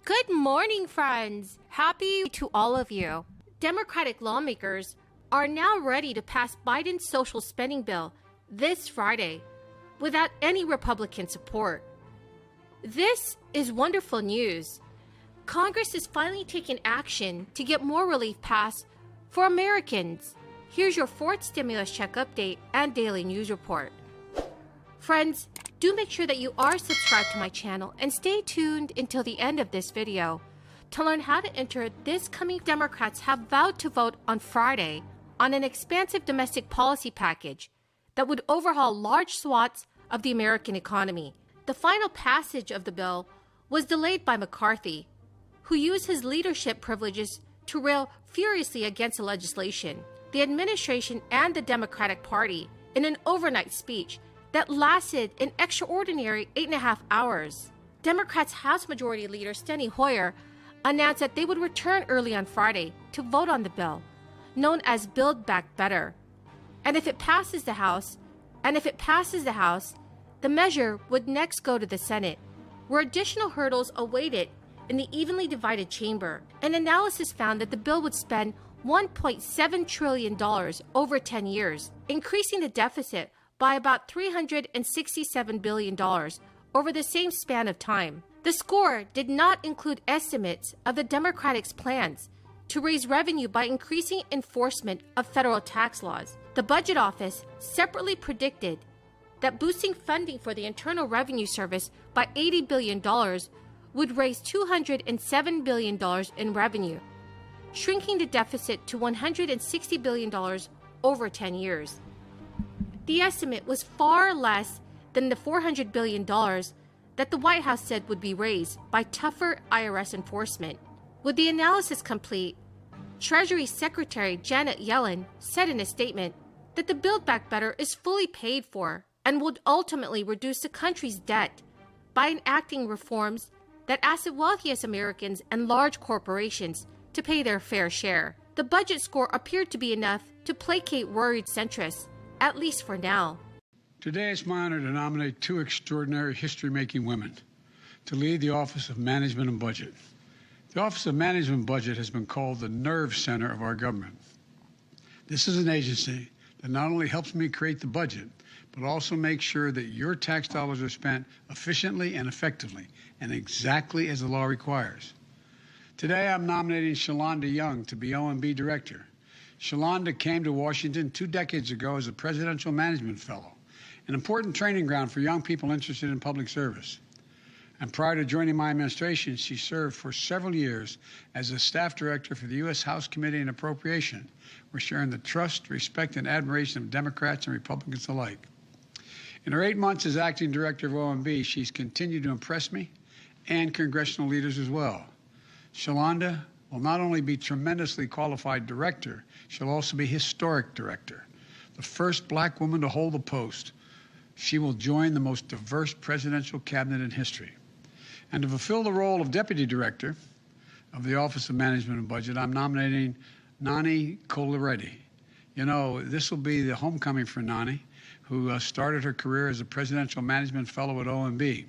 Good morning, friends. Happy to all of you. Democratic lawmakers are now ready to pass Biden's social spending bill this Friday without any Republican support. This is wonderful news. Congress is finally taking action to get more relief passed for Americans. Here's your fourth stimulus check update and daily news report. Friends, do make sure that you are subscribed to my channel and stay tuned until the end of this video to learn how to enter this coming. Democrats have vowed to vote on Friday on an expansive domestic policy package that would overhaul large swaths of the American economy. The final passage of the bill was delayed by McCarthy, who used his leadership privileges to rail furiously against the legislation. The administration and the Democratic Party, in an overnight speech that lasted an extraordinary 8.5 hours. Democrats' House Majority Leader Steny Hoyer announced that they would return early on Friday to vote on the bill, known as Build Back Better. And if it passes the House, the measure would next go to the Senate, where additional hurdles awaited in the evenly divided chamber. An analysis found that the bill would spend $1.7 trillion over 10 years, increasing the deficit by about $367 billion over the same span of time. The score did not include estimates of the Democrats' plans to raise revenue by increasing enforcement of federal tax laws. The Budget Office separately predicted that boosting funding for the Internal Revenue Service by $80 billion would raise $207 billion in revenue, shrinking the deficit to $160 billion over 10 years. The estimate was far less than the $400 billion that the White House said would be raised by tougher IRS enforcement. With the analysis complete, Treasury Secretary Janet Yellen said in a statement that the Build Back Better is fully paid for and would ultimately reduce the country's debt by enacting reforms that ask the wealthiest Americans and large corporations to pay their fair share. The budget score appeared to be enough to placate worried centrists, at least for now. Today, it's my honor to nominate two extraordinary history-making women to lead the Office of Management and Budget. The Office of Management and Budget has been called the nerve center of our government. This is an agency that not only helps me create the budget, but also makes sure that your tax dollars are spent efficiently and effectively, and exactly as the law requires. Today, I'm nominating Shalonda Young to be OMB Director. Shalonda came to Washington 2 decades ago as a Presidential Management Fellow, an important training ground for young people interested in public service. And prior to joining my administration, she served for several years as a staff director for the U.S. House Committee on Appropriation, where she earned the trust, respect, and admiration of Democrats and Republicans alike. In her 8 months as acting director of OMB, she's continued to impress me and congressional leaders as well. Shalonda will not only be tremendously qualified director, she'll also be historic director, the first black woman to hold the post. She will join the most diverse presidential cabinet in history. And to fulfill the role of deputy director of the Office of Management and Budget, I'm nominating Nani Coloretti. You know, this will be the homecoming for Nani, who started her career as a Presidential Management Fellow at OMB.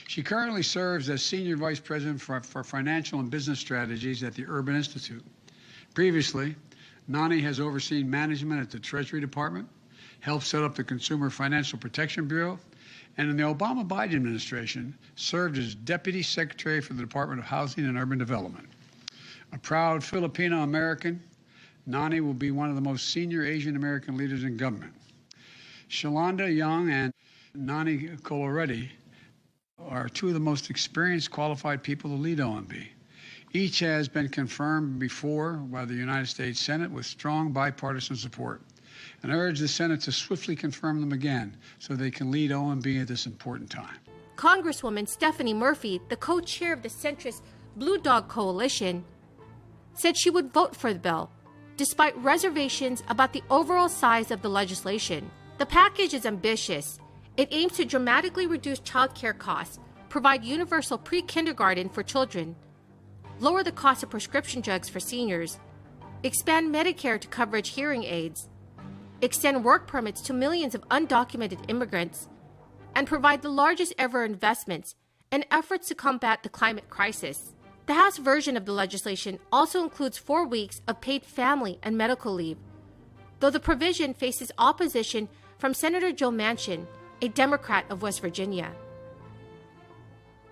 She currently serves as Senior Vice President for Financial and Business Strategies at the Urban Institute. Previously, Nani has overseen management at the Treasury Department, helped set up the Consumer Financial Protection Bureau, and in the Obama-Biden administration, served as Deputy Secretary for the Department of Housing and Urban Development. A proud Filipino-American, Nani will be one of the most senior Asian American leaders in government. Shalonda Young and Nani Coloretti are two of the most experienced, qualified people to lead OMB. Each has been confirmed before by the United States Senate with strong bipartisan support. And I urge the Senate to swiftly confirm them again so they can lead OMB at this important time. Congresswoman Stephanie Murphy, the co-chair of the centrist Blue Dog Coalition, said she would vote for the bill, despite reservations about the overall size of the legislation. The package is ambitious. It aims to dramatically reduce child care costs, provide universal pre-kindergarten for children, lower the cost of prescription drugs for seniors, expand Medicare to coverage hearing aids, extend work permits to millions of undocumented immigrants, and provide the largest ever investments in efforts to combat the climate crisis. The House version of the legislation also includes 4 weeks of paid family and medical leave, though the provision faces opposition from Senator Joe Manchin, a Democrat of West Virginia.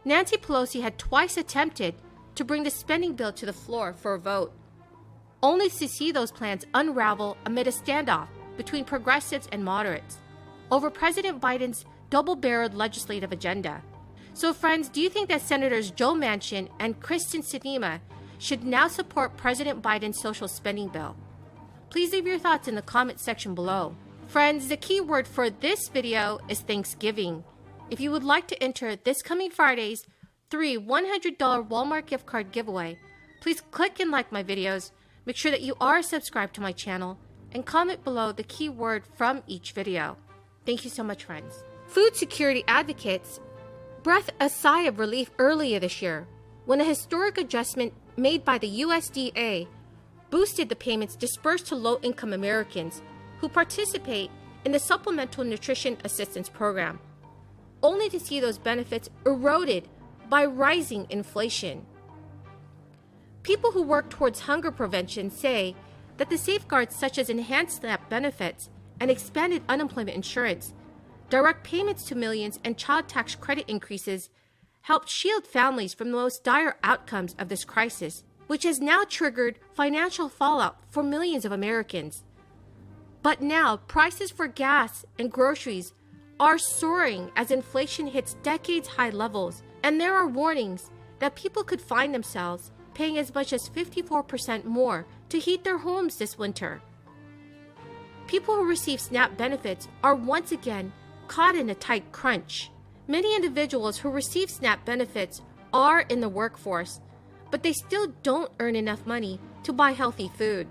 Nancy Pelosi had twice attempted to bring the spending bill to the floor for a vote, only to see those plans unravel amid a standoff between progressives and moderates over President Biden's double-barreled legislative agenda. So friends, do you think that Senators Joe Manchin and Kristen Sinema should now support President Biden's social spending bill? Please leave your thoughts in the comment section below. Friends, the key word for this video is Thanksgiving. If you would like to enter this coming Friday's 3 $100 Walmart gift card giveaway, please click and like my videos, make sure that you are subscribed to my channel, and comment below the key word from each video. Thank you so much, friends. Food security advocates breathed a sigh of relief earlier this year when a historic adjustment made by the USDA boosted the payments dispersed to low-income Americans who participate in the Supplemental Nutrition Assistance Program, only to see those benefits eroded by rising inflation. People who work towards hunger prevention say that the safeguards such as enhanced SNAP benefits and expanded unemployment insurance, direct payments to millions, and child tax credit increases helped shield families from the most dire outcomes of this crisis, which has now triggered financial fallout for millions of Americans. But now, prices for gas and groceries are soaring as inflation hits decades-high levels, and there are warnings that people could find themselves paying as much as 54% more to heat their homes this winter. People who receive SNAP benefits are once again caught in a tight crunch. Many individuals who receive SNAP benefits are in the workforce, but they still don't earn enough money to buy healthy food.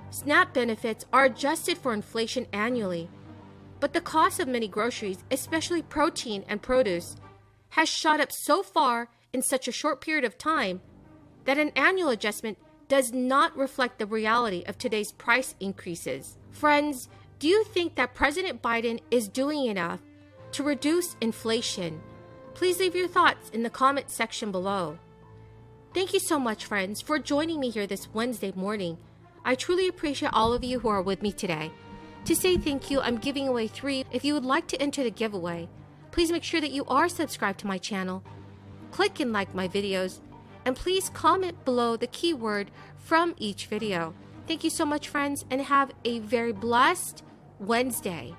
SNAP benefits are adjusted for inflation annually, but the cost of many groceries, especially protein and produce, has shot up so far in such a short period of time that an annual adjustment does not reflect the reality of today's price increases. Friends, do you think that President Biden is doing enough to reduce inflation? Please leave your thoughts in the comment section below. Thank you so much, friends, for joining me here this Wednesday morning. I truly appreciate all of you who are with me today. To say thank you, I'm giving away 3. If you would like to enter the giveaway, please make sure that you are subscribed to my channel, click and like my videos, and please comment below the keyword from each video. Thank you so much, friends, and have a very blessed Wednesday.